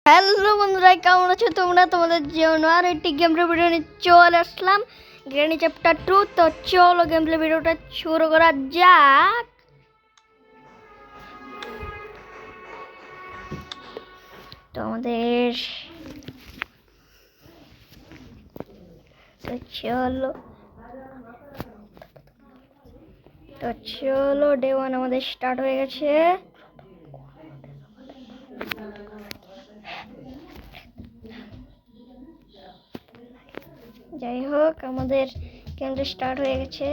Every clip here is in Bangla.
হ্যালো বন্ধুরা, কেমন আছো তোমরা? তোমাদের জন্য আর একটি গেম প্লে ভিডিও নিয়ে চলে আসলাম, গ্র্যানি চ্যাপ্টার 2। তো চলো গেম প্লে ভিডিওটা শুরু করা যাক। তো আমাদের চলো ডে 1 আমাদের স্টার্ট হয়ে গেছে। যাই হোক, আমাদের গেমটা স্টার্ট হয়ে গেছে।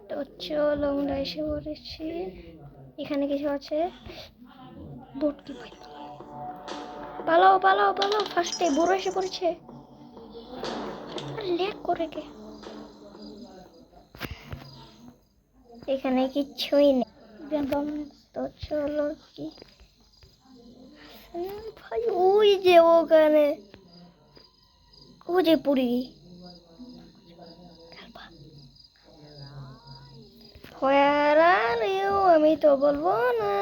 তো চলো আমরা এসে পড়েছি। এখানে কিছু আছে। পালাও পালাও পালাও, ফার্স্টে বড় এসে পড়েছে। লেক করে কে এখানে কিচ্ছুই নেই। তো চলো কি ভাই, ওই যে ওখানে ও যে পুরি আমি তো বলবো না।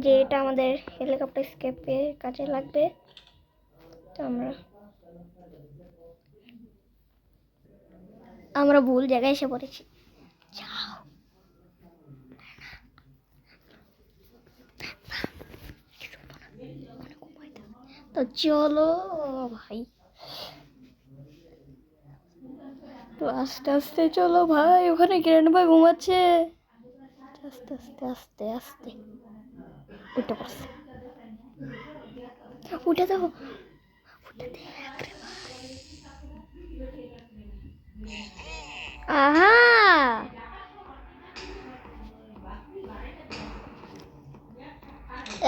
যে এটা আমাদের হেলিকপ্টার স্কেপে কাজে লাগবে। তো আমরা ভুল জায়গায় এসে পড়েছি। তো চলো ভাই, তো আস্তে আস্তে চলো ভাই, ওখানে গ্র্যান্ড ভাই ঘুমাচ্ছে। আস্তে আস্তে আস্তে আস্তে উঠে পড়ছে। উঠে দেখো, আহা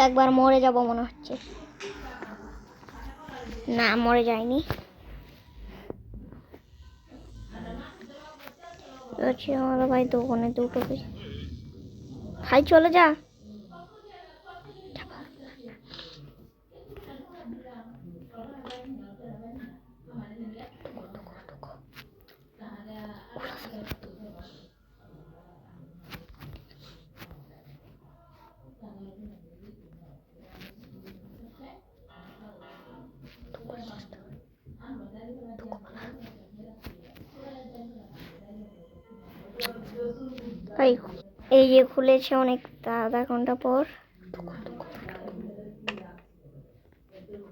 একবার মরে যাব মনে হচ্ছে। না, মরে যায়নি। আমার ভাই দোকানে দুটো ভাই চলে যা। এই যে খুলেছে অনেক আধা ঘন্টা পর।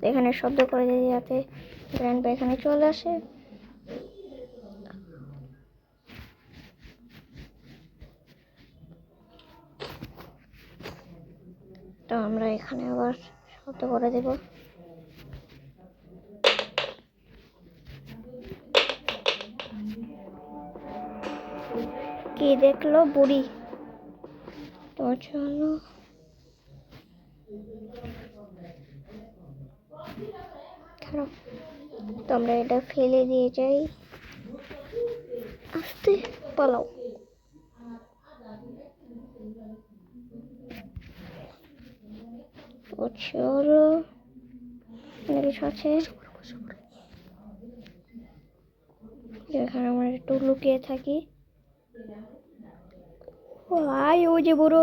এখানে শব্দ করে দিয়ে যাতে গ্র্যান্ড ভাই এখানে চলে আসে। তো আমরা এখানে আবার শব্দ করে দেব। কি দেখলো বুড়ি? তো চলো তো আমরা এটা ফেলে দিয়ে যাই। আস্তে পালাও। ও চলো, কিছু আছে এখানে। আমরা একটু লুকিয়ে থাকি। ভাই ও যে বড়,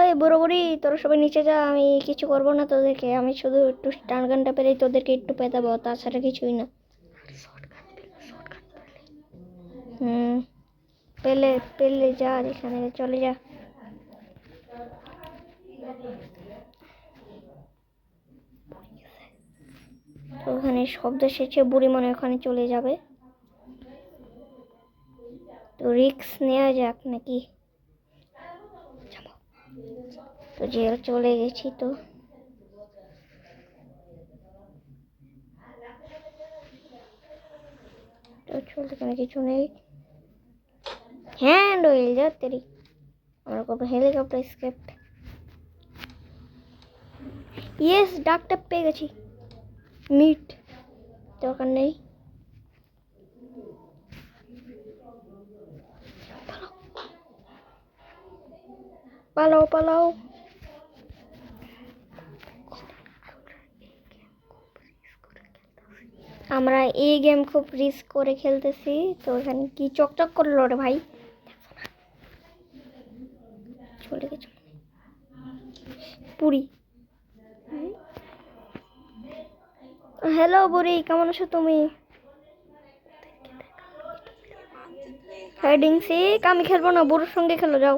এই বড় বুড়ি, তোরা সবাই নিচে যা। আমি কিছু করবো না তোদেরকে, আমি শুধু একটু স্টান গানটা পেলেই তোদেরকে একটু পেতাবো, তাছাড়া কিছুই না। পেলে পেলে যা, এখানে চলে যা। ওখানে শব্দ এসেছে, বুড়ি মনে ওখানে চলে যাবে। তো রিস্ক নেওয়া যাক নাকি। তো জেল চলে গেছি। তো চলতে কোনো কিছু নেই। হ্যান্ড হয়ে যা তেরি। আমরা করবো হেলিকপ্টার স্কেপ। ইয়েস, ডাকটা পেয়ে গেছি। মিট দরকার নেই। পালাও পালাও। আমরা এই গেম খুব রিস্ক করে খেলতেছি। তো এখানে কি চকচক করলো রে ভাই? চলে গেছে পুরি। হ্যালো বুড়ি, কেমন আছো তুমি? হাইডিং সিক আমি খেলবো না, বুড়োর সঙ্গে খেলো, যাও।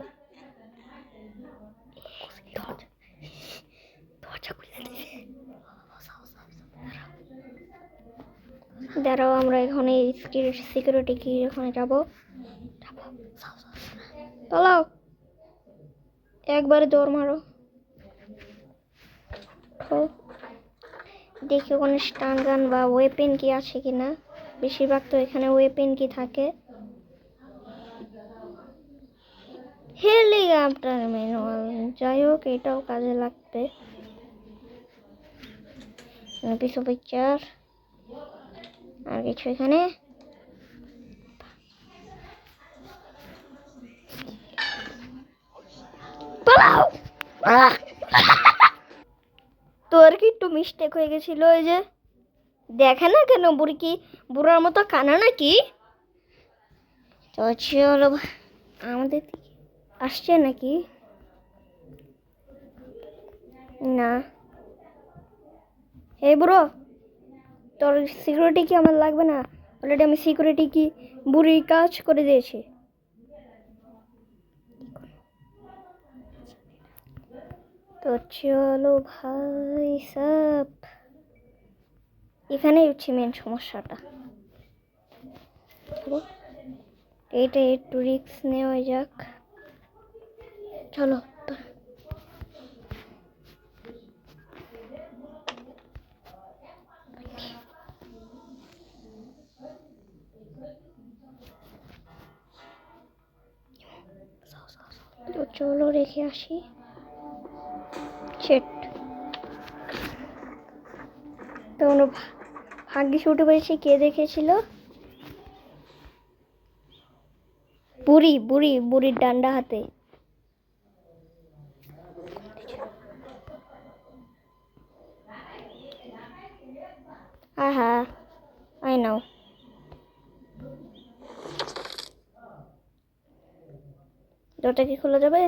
দাঁড়াও, আমরা এখানে সিকিউরিটি কি এখানে যাবো। পালাও, একবারে দৌড় মারো। দেখি ওখানে স্টান গান বা ওয়েপেন কি আছে কিনা। বেশিরভাগ তো এখানে ওয়েপেন কি থাকে। হেলিকপ্টার ম্যানুয়াল, যাই হোক এটাও কাজে লাগবে। পিছু পিকচার আর কিছু এখানে। পালাও। তোর কি একটু মিস্টেক হয়ে গেছিল? ওই যে দেখে না কেন বুড়ি কি বুড়ার মতো কানা নাকি? তো চলো, আমাদের দিকে আসছে নাকি? না। এই বুড়ো, তোর সিকিউরিটি কি আমার লাগবে না? অলরেডি আমি সিকিউরিটি কি বুড়ির কাজ করে দিয়েছি। তো চলো ভাই সব, এখানেই হচ্ছে মেন সমস্যাটা। এইটা একটু রিস্ক নেওয়া যাক, চলো। তো চলো রেখে আসি। সেট তো আমরা ভাগ্যিস উঠে পেরেছি। কে দেখেছিল? বুড়ি বুড়ি বুড়ির ডান্ডা হাতে। হ্যাঁ, আই নাও। দরজা কি খোলা যাবে?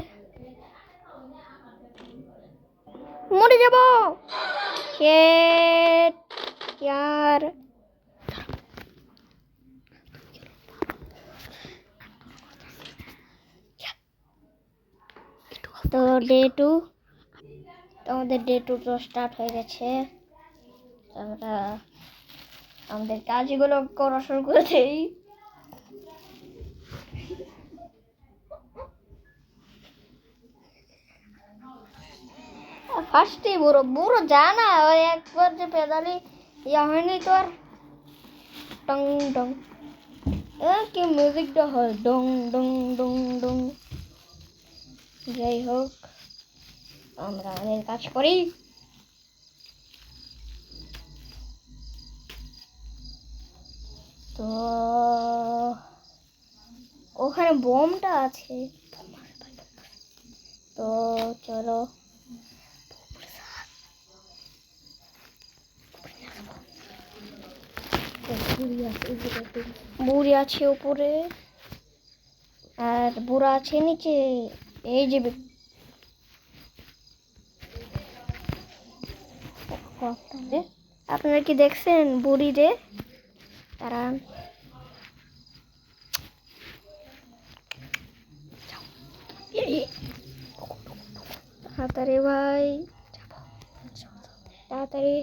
মরে যাব। शेट यार। তো ডে 2, আমাদের ডে 2 তো স্টার্ট হয়ে গেছে। আমরা আমাদের কাজগুলো করা শুরু করে দেই। ফার্স্টে বুড়ো বুড়ো জানা ওই একবার যে পেদালি ইয়া হয়নি তোর, টং টং কি মিউজিকটা হয়, ডং ডং ডং ডং। যাই হোক, আমরা আমাদের কাজ করি। তো ওখানে বোমটা আছে, তো চলো। বুড়ি আছে উপরে আর বুড়া আছে নিচে। এই যে আপনারা কি দেখছেন বুড়ি রে? তারা তাড়াতাড়ি ভাই, তাড়াতাড়ি।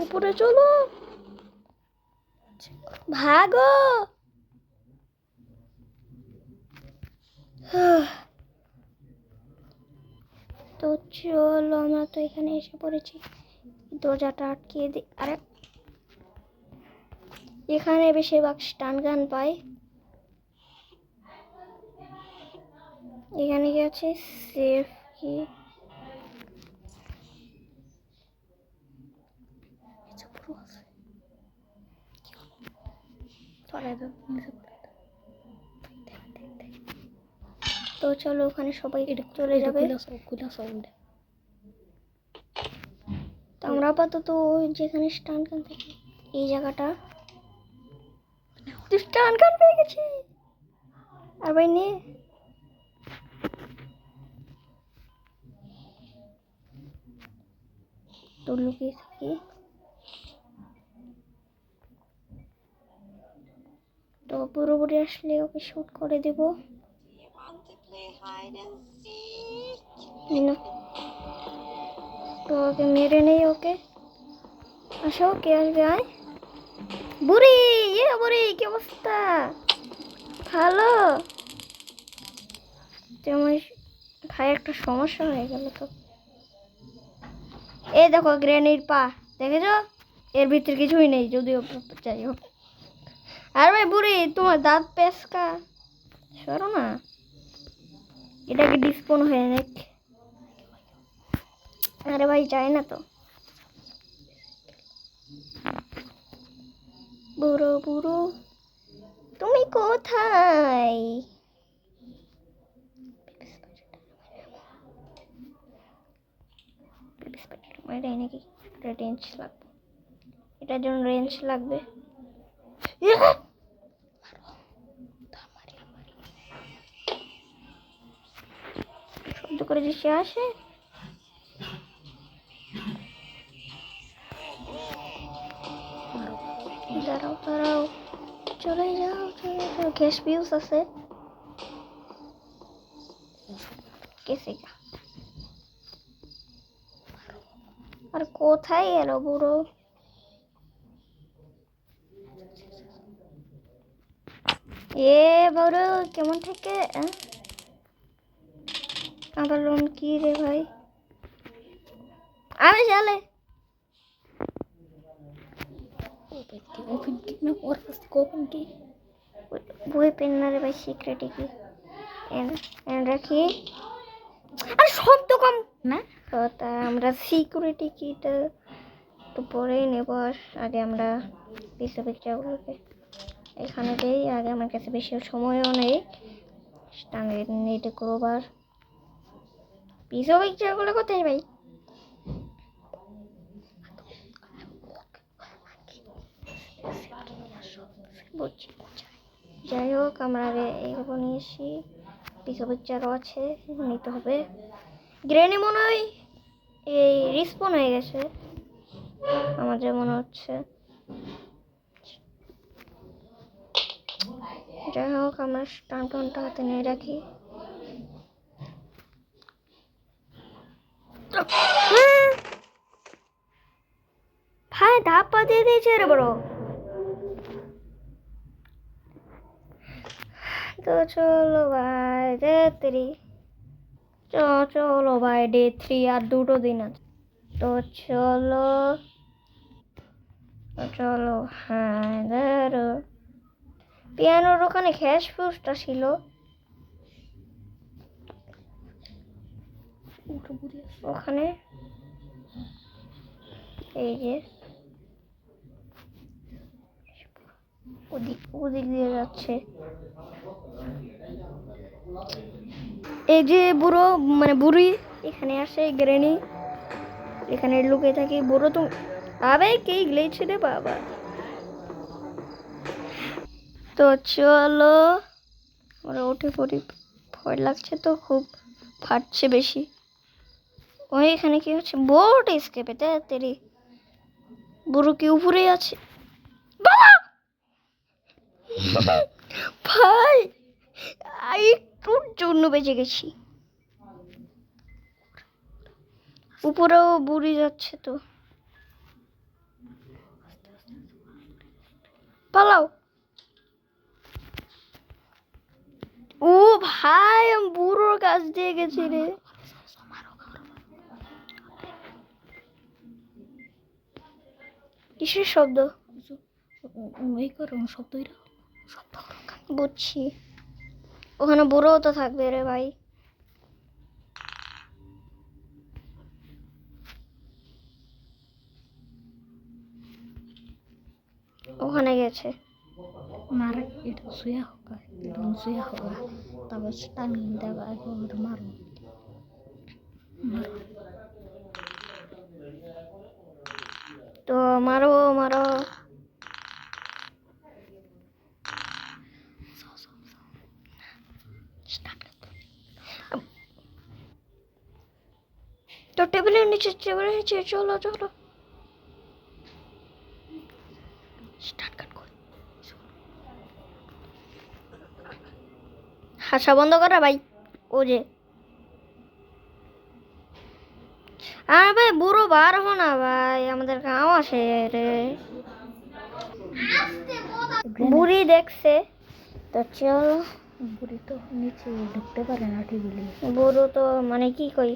উপরে চলো, ভাগো। তো চলো, আমরা তো এখানে এসে পড়েছি। দরজাটা আটকিয়ে দিই। আরে এখানে বেশিরভাগ স্টান গান পাই। এখানে কি আছে? সেফ কি? তো তো চলো ওখানে সবাই চলে যাবে। তো আমরা আপাতত যেখানে স্টান গান থাকে এই জায়গাটা স্টান গান পেয়ে গেছি। আর ভাই নে তো লুকিয়ে থাকি। তো পুরোপুরি আসলে ওকে শুট করে দেব। তো ওকে মেরে নেই। ওকে আসো, কে আসবে? আয় বুড়ি। বুড়ি কি অবস্থা? ভালো? তোমার ভাই একটা সমস্যা হয়ে গেল তো। এই দেখো গ্রেনির পা, দেখেছো? এর ভিতরে কিছুই নেই, যদিও যাই হোক। আর ভাই বুড়ি তোমার দাঁত পেস্কা সরো না, এটাকে ডিসপোন হয়ে নেক। আরে ভাই চাই না তো। বুড়ো বুড়ো তুমি কোথায়? নাকি রেঞ্জ লাগবে, এটার জন্য রেঞ্জ লাগবে। শব্দ করে যে সে আসে। দাঁড়াও দাঁড়াও, চলে যাও চলে যাও। গ্যাস পিউস আছে কেসেগা। আর কোথায় এলো বুড়ো? বুড়ো কেমন থেকে আবার লোন কি রে ভাই? আমি চলে বই পেন না রে ভাই, সিক্রেট কি রাখি। আর শব্দ কম না। তো তা আমরা সিকিউরিটি কিটা তো পরেই নেব। আর আগে আমরা পিকচারগুলোকে এখানে দেই। আগে আমার কাছে বেশি সময়ও নেই, নেটে করবার পিকচারগুলো কোথায় ভাই? বুঝছি। যাই হোক আমরা আগে এইগুলো নিয়ে এসি। পিকচারও আছে, নিতে হবে। গ্রেনি মনে হয় এই রিসপন হয়ে গেছে আমাদের মনে হচ্ছে। যাই হোক আমরা স্টানটা হাতে নিয়ে রাখি। ভাই ধাপ্পা দিয়ে দিয়েছে রে বড়। তো চলো ভাই ডে 3, চলো ভাই ডে 3 আর 2 দিন আছে। তো চলো চলো। হ্যাঁ ধরো পিয়ানোর ওখানে গ্যাস ফিউজটা ছিল। ওখানে এই যে ওদিক দিয়ে যাচ্ছে। এই যে বুড়ো মানে বুড়ি এখানে আসে, গ্রেনি এখানে লুকিয়ে থাকি। বুড়ো তুমি আবে কে গ্লেছে রে বাবা। তো চলো আমরা উঠে পড়ি। ভয় লাগছে তো খুব, ফাটছে বেশি। ওই এখানে কি হচ্ছে? বোর্ড এসকেপে তেরি বুড়ো কি উপরে আছে? ভাই একটুর জন্য বেঁচে গেছি। উপরেও বুড়ি যাচ্ছে তো, পালাও। ও ভাই আমি বুড়োর কাছ দিয়ে গেছি রে। কিসের শব্দ? বুঝছি, ওখানে বুড়ো তো থাকবে রে ভাই। ওখানে গেছে। मार इधर सोया होगा इधर सोया होगा तब स्टन देगा एक और मारो मारो तो मारो मारो तो टेबलेর নিচে চলো চলো স্টার্ট কর হাসা বন্ধ করা ভাই ও যে আরে ভাই বুড়ো বার হো না ভাই আমাদের কাম আছে রে বুড়ি দেখছে তো চলো बुरी तो नीचे ढुकते पारे ना टेबिले বুড়ো তো মানে কি কই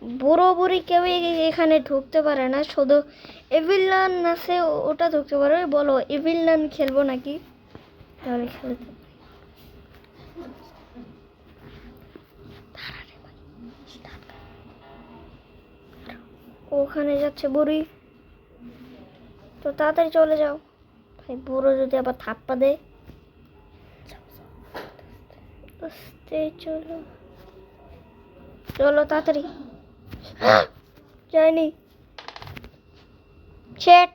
বুড়ো বুড়ি কেউই এখানে ঢুকতে পারে না শুধু এভিলান আছে ওটা ঢুকতে পারে বলো এভিলান খেলবো নাকি তাহলে খেলতে ওখানে যাচ্ছে বুড়ি তো তাড়াতাড়ি চলে যাও ভাই বুড়ো যদি আবার থাপ্পা দেয় আস্তে চলো চলো তাড়াতাড়ি যাইনি শেট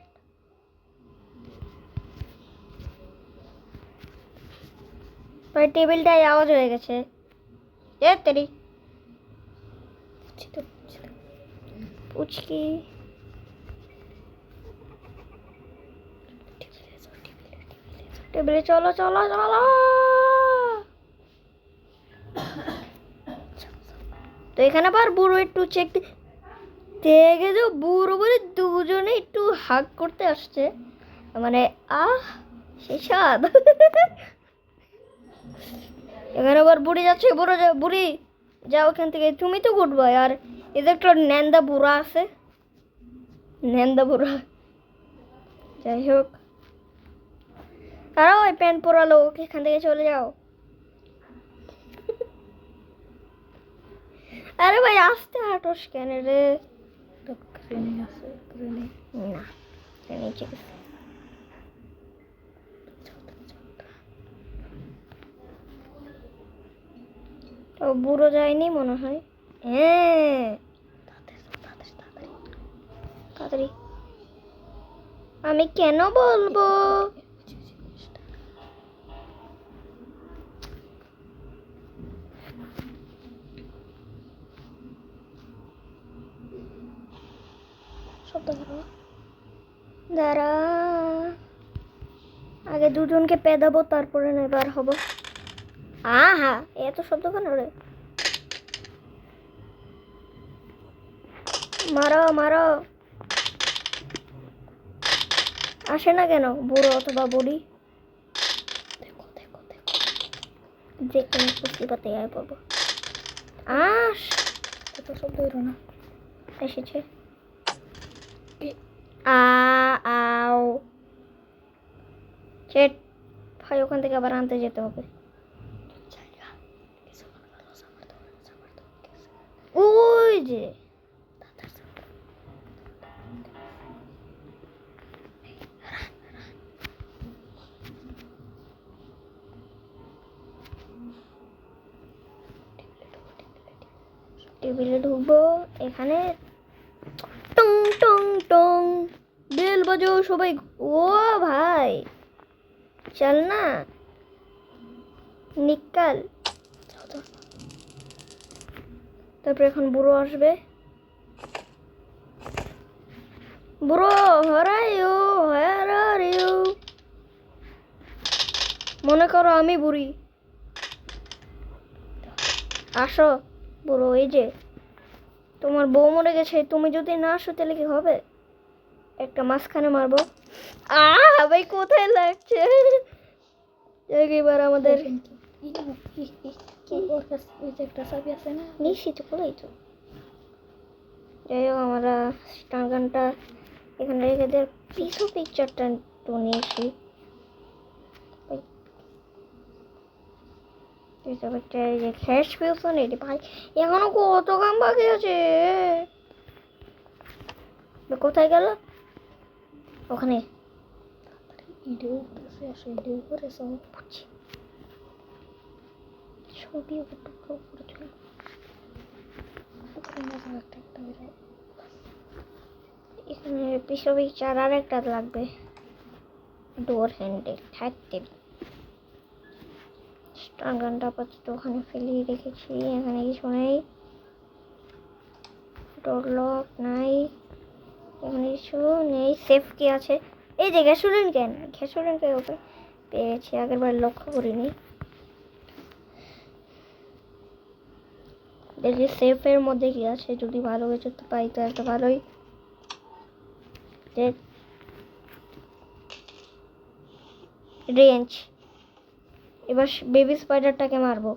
ভাই টেবিলটায় আওয়াজ হয়ে গেছে এ তেরি পুচকি টেবিলে চলো চলো চলো তো এখানে আবার বুড়ো একটু চেক দেখে যে বুড়ো বুড়ি দুজনে একটু হাগ করতে আসছে মানে সেই স্বাদ এখানে আবার বুড়ি যাচ্ছে বুড়ি যাও এখান থেকে তুমি তো গুড বয় আর এদের একটা ন্যান্দা বুড়া আছে ন্যান্দা বুড়া যাই হোক তারাও ওই প্যান্ট পরা লোক এখান থেকে চলে যাও আরে ভাই আস্তে হাঁটোস কেন রে तो क्रेनी আছে क्रेनी না নিচে গেছে তো বুড়ো যায়নি মনে হয় হ্যাঁ তাড়াতাড়ি আমি কেন বলবো শব্দ করো দাঁড়া আগে দুজনকে পেদাবো তারপরে না এবার হবো আহা এত শব্দ কেন রে মারো মারো আসে না কেন বুড়ো অথবা বুড়ি দেখো দেখো দেখো যে কোনো মুসিবতে আয় পড়বো এত শব্দ হইলো না এসেছে আও চেট ভাই ওখান থেকে আবার আনতে যেতে হবে ওই যে টেবিলে ঢুকবো এখানে টং টং টং বেল বাজো সবাই ও ভাই চল না নিকাল তারপর এখন বুড়ো আসবে বুড়ো where are you মনে করো আমি বুড়ি আসো বুড়ো এই যে তোমার বউ মরে গেছে তুমি যদি না আসো তাহলে কি হবে একটা মাঝখানে মারবো ভাই কোথায় লাগছে এবার আমাদের একটা চাবি আছে না নিশ্চিত করেই তো যাই হোক আমরা টাঙ্গানটা এখানে রেখে দেওয়ার পিছু পিকচারটা একটু নিয়েছি খ্যাস পেয়েছেন এটি ভাই এখনো কত কাম বাকি আছে কোথায় গেল ওখানে ভিডিও করতেছি আর ভিডিও করে সব বুঝছি ছবি টুকরো করে চলো ওখানে না যাও একটা একটা করে এখানে পিছনে চার আর একটা লাগবে ডোর হ্যান্ডেল থাকতে স্টান গানটা আপাতত ওখানে ফেলিয়ে রেখেছি এখানে কিছু নেই ডোর লক নাই এখানে কিছু নেই সেফ কি আছে এই যে গ্যাসোলিন ক্যান ওকে পেয়েছি আগের বার লক্ষ্য করিনি দেখি সেফের মধ্যে কি আছে যদি ভালো কিছু তো পাই তো একটা ভালোই রেঞ্জ এবার বেবি স্পাইডারটাকে মারবো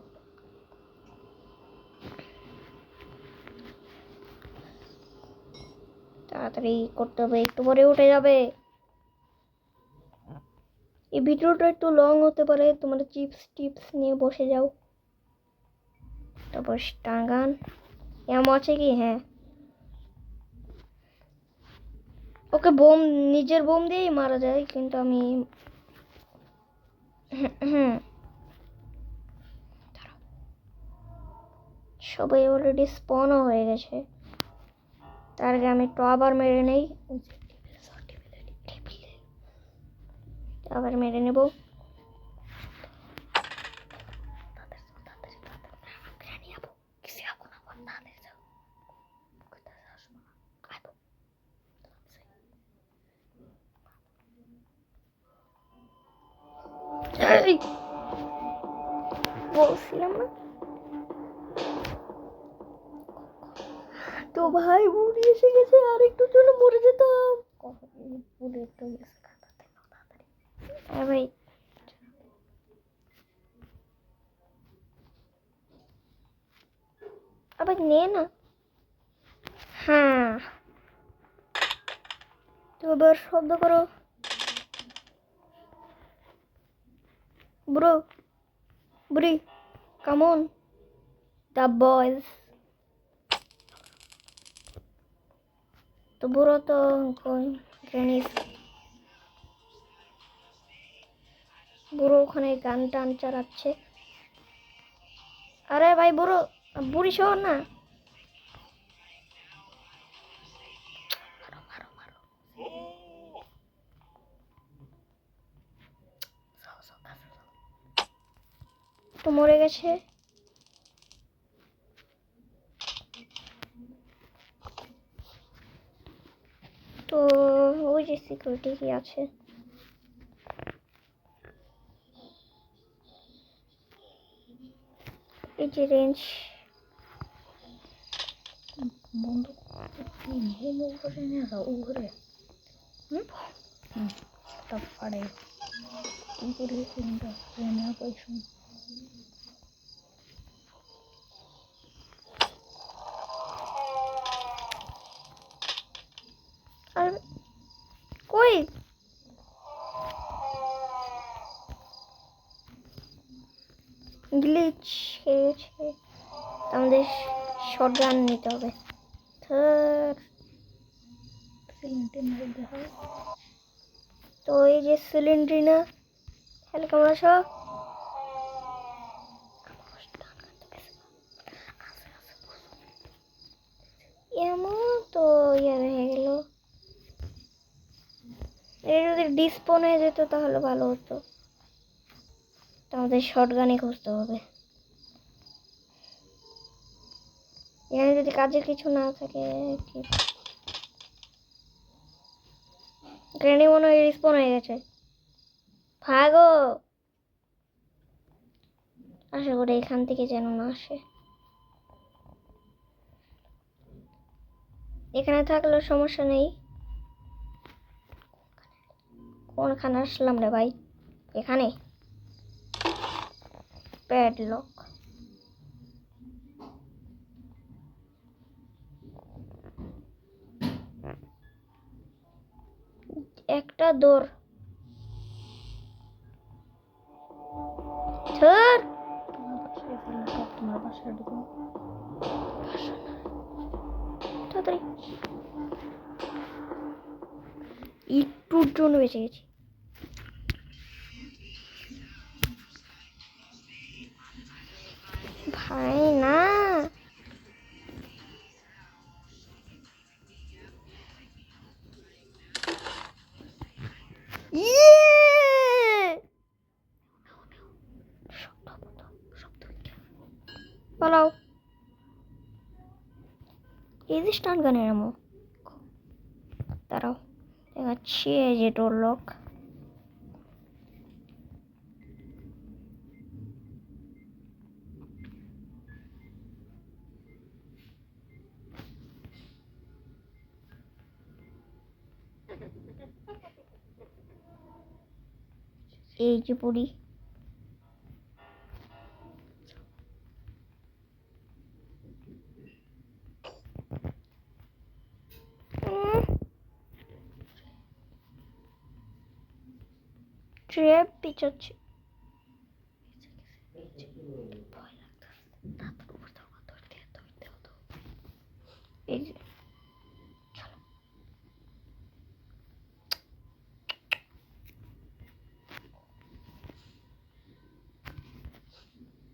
তাড়াতাড়ি করতে হবে একটু পরে উঠে যাবে এই ভিডিওটা একটু লং হতে পারে তোমরা টিপস নিয়ে বসে যাও তারপর টাঙ্গান এমন আছে কি হ্যাঁ ওকে নিজের বোম দিয়েই মারা যায় কিন্তু আমি সবাই অলরেডি স্পনও হয়ে গেছে তার আগে আমি একটু আবার মেরে নেই আবার মেরে নেব বলছিলাম না তো ভাই বুড়ি এসে গেছে আর একটু জন্য মরে যেতাম পুরো একটু হ্যাঁ ভাই আবার নে না হ্যাঁ তো এবার শব্দ করো বুড়ি কামন দ্য বয়েজ তো বুড়ো তো বুড়ো ওখানে গান টান চালাচ্ছে আরে ভাই বুড়ি শোন না তো মরে গেছে তো ওই যে সিকিউরিটি কি আছে এই যে রেঞ্জ বন্দুক বোম উপরে নিয়ে যাও উপরে তারপরে উপরে কোনটা না পয়সা আর কই গ্লিচ খেয়েছে আমাদের শটগান নিতে হবে তো এই যে সিলিন্ড্রিনা হ্যালো কেমন আছো এমন তো ইয়ে হয়ে গেল এই যদি ডিসপোন হয়ে যেত তাহলে ভালো হতো আমাদের শটগানই খুঁজতে হবে এখানে যদি কাজের কিছু না থাকে কি গ্রেনি মনে হয় রিসপন হয়ে গেছে ভাগো আশা করি এখান থেকে যেন না আসে এখানে থাকলেও সমস্যা নেই কোনখানে আসলাম রে ভাই এখানে প্যাডলক একটা দৌড় ধর তোমার বাসায় ঢুকো তাড়াতাড়ি একটুর জন্য বেঁচে গেছি আরে না পালাও এই যে স্টান গানের আমো দাঁড়াও দেখাচ্ছি এই যে ডোর লক এই যে পড়ি ট্রেপ পিছাচ্ছি এই যে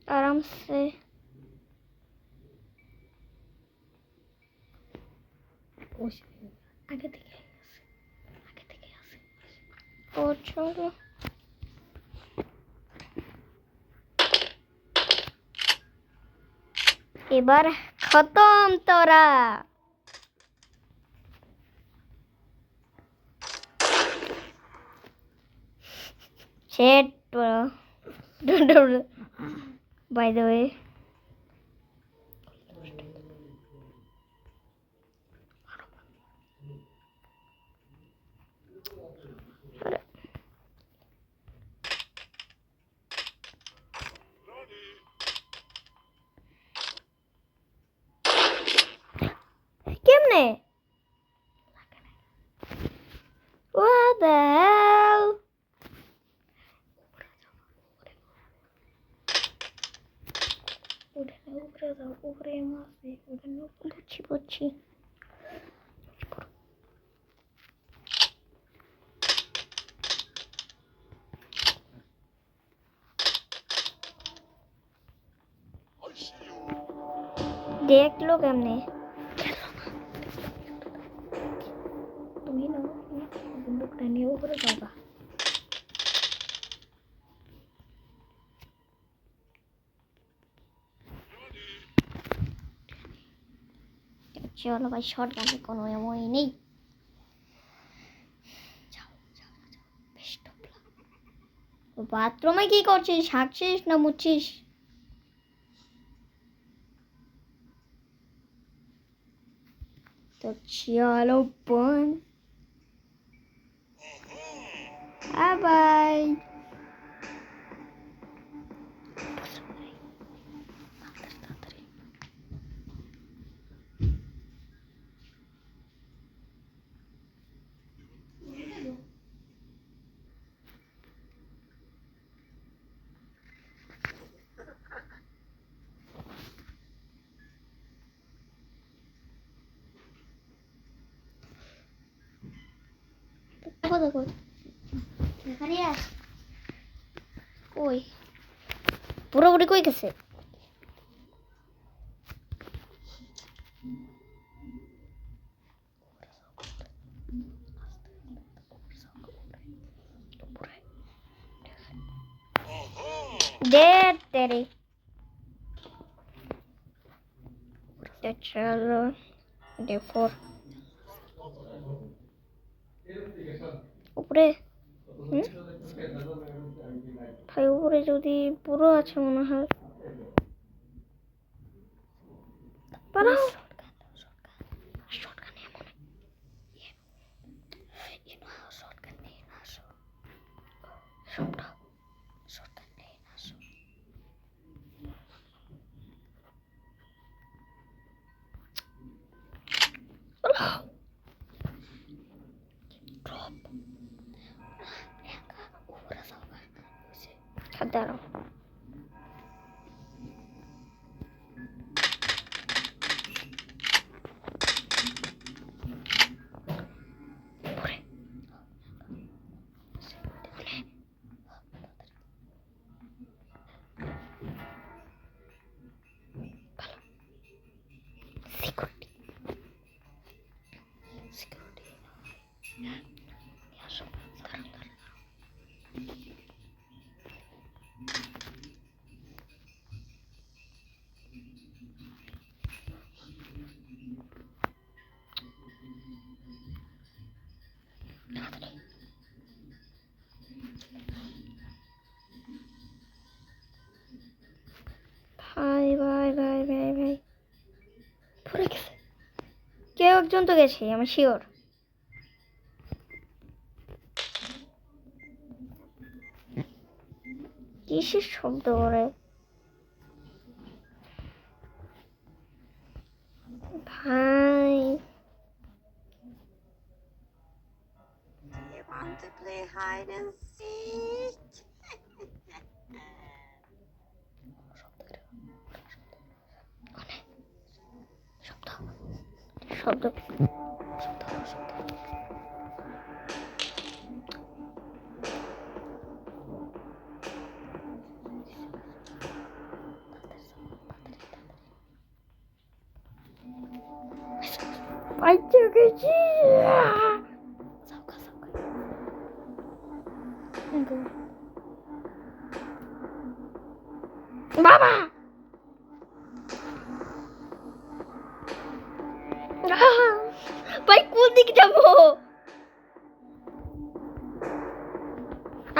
आराम से আগে থেকে আসে ओ चलो এবার খতম তোরা shit bro by the way কেমনে what the hell উপরে মারবে বুঝছি বুঝছি দেখলো কেমনে তুমি না বন্দুকটা নিয়ে উপরে যাবা চলো ভাই শর্ট গানে কোনো এমনই নেই বাথরুমে কি করছিস হাঁকছিস না মুচ্ছিস তো চলো বোন বাই দেখো দেখো এখানে আস কই পুরোপুরি কই গেছে दे तेरी तो चलो डे 4 উপরে ভাই উপরে যদি পুরো আছে মনে হয় পালাও শটগান এমন you know how shotgun নিয়ে আসো শটগান নিয়ে আসো পালাও ড্রপ উপরে যাও দাঁড়াও পড়ে গেছে। কেউ একজন তো গেছে, আমি শিওর। কিসের শব্দ করে ভাই? Do you want to play hide and seek? শব্দ পাইতে গেছি। বাবা ভাই কোন দিকে যাবো?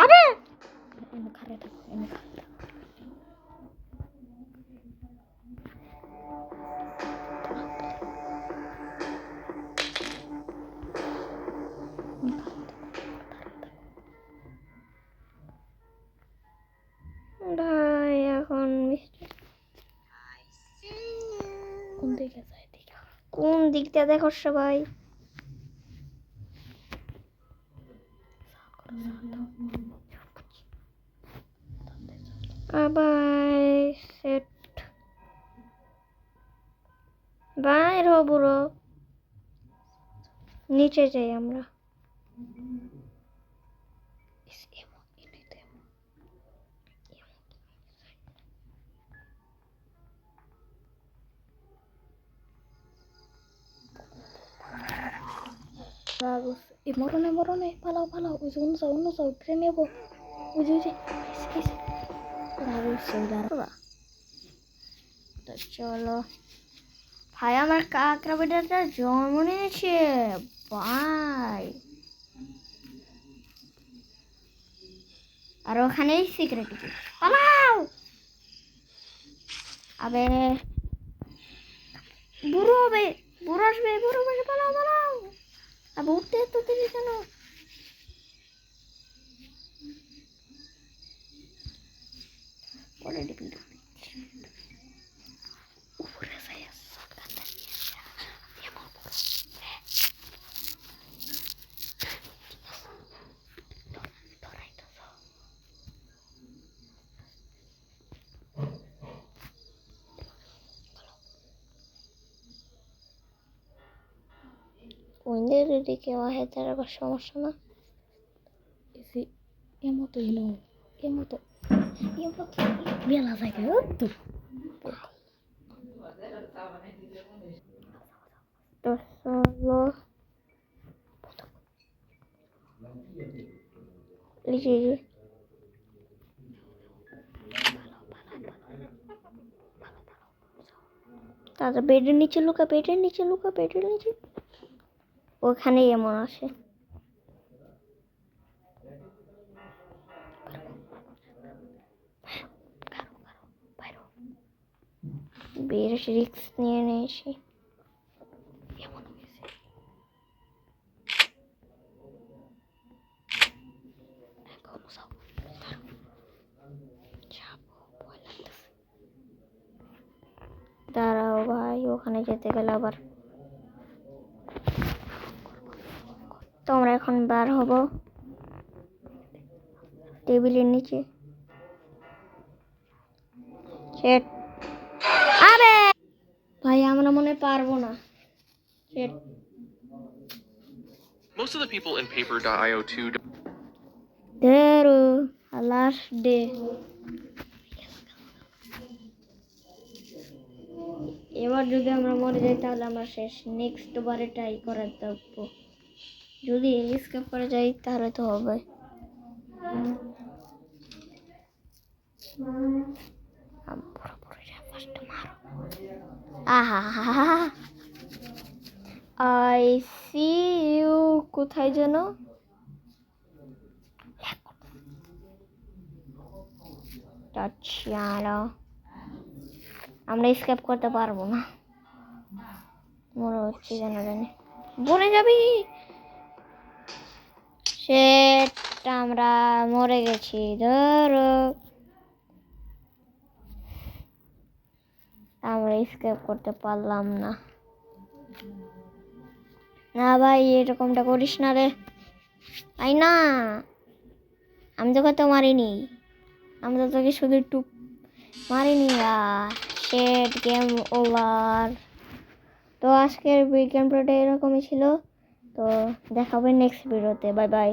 আবে এনে খারে থাকো, এনে খারে থাকো। ভাই এখন I see you. কোন দিকে যায় দিকে? কোন দিকটা দেখো সবাই? আবার সেট বাইর বুড়ো, নিচে যাই আমরা। এই মরণে মরণে পালাও পালাও, ওই যে অন্য যাও ট্রেনে যাবো। ওই যে তো চলো ভাই, আমার কাকড়া বেটাটা জন্ম নিয়েছে ভাই। আর ওখানেই সিক্রেট পালাও। আবে বুড়ো হবে, বুড়ো আসবে, বুড়ো আসবে, পালাও পালাও। আবে উঠতে তো দিলি কেন? অলরেডি কিন্তু উপরে যাই শর্টকাটটা ধরাই তো। উইন্ডের দিকে আহে, তার আবার সমস্যা না। এমতো বেলা জায়গায় তো তো চলো লিখে তারপর বেডের নিচে লুকা, বেডের নিচে লুকা, বেডের নিচে। ওখানেই এমন আসে। বেশ রিস্ক নিয়ে নিয়েছি। দাঁড়াও ভাই, ওখানে যেতে গেলে আবার তোমরা এখন বার হবো টেবিলের নিচে। সেট আবে ভাই, আমরা মনে পারবো না। Set Most of the people in paper.io 2 দেরো লাস্ট ডে। এবার যদি আমরা মরে যাই তাহলে আমরা শেষ। নেক্সট বারে ট্রাই করে দেখবো, যদি এসকেপ করে যাই তাহলে তো হবে। আহা আই সি ইউ কোথায় যেন? চলো আমরা এসকেপ করতে পারবো না। মরে হচ্ছে যেন জানি বলে যাবি সেটা আমরা মরে গেছি ধরো আমরা স্কেপ করতে পারলাম না না ভাই এরকমটা করিস না রে তাই না আমি তোকে তো মারিনি আমি তো তোকে শুধু একটু মারিনি শেট গেম ওভার তো আজকের বিজ্ঞান প্লেটা এরকমই ছিল তো দেখাবে নেক্সট ভিডিওতে বাই বাই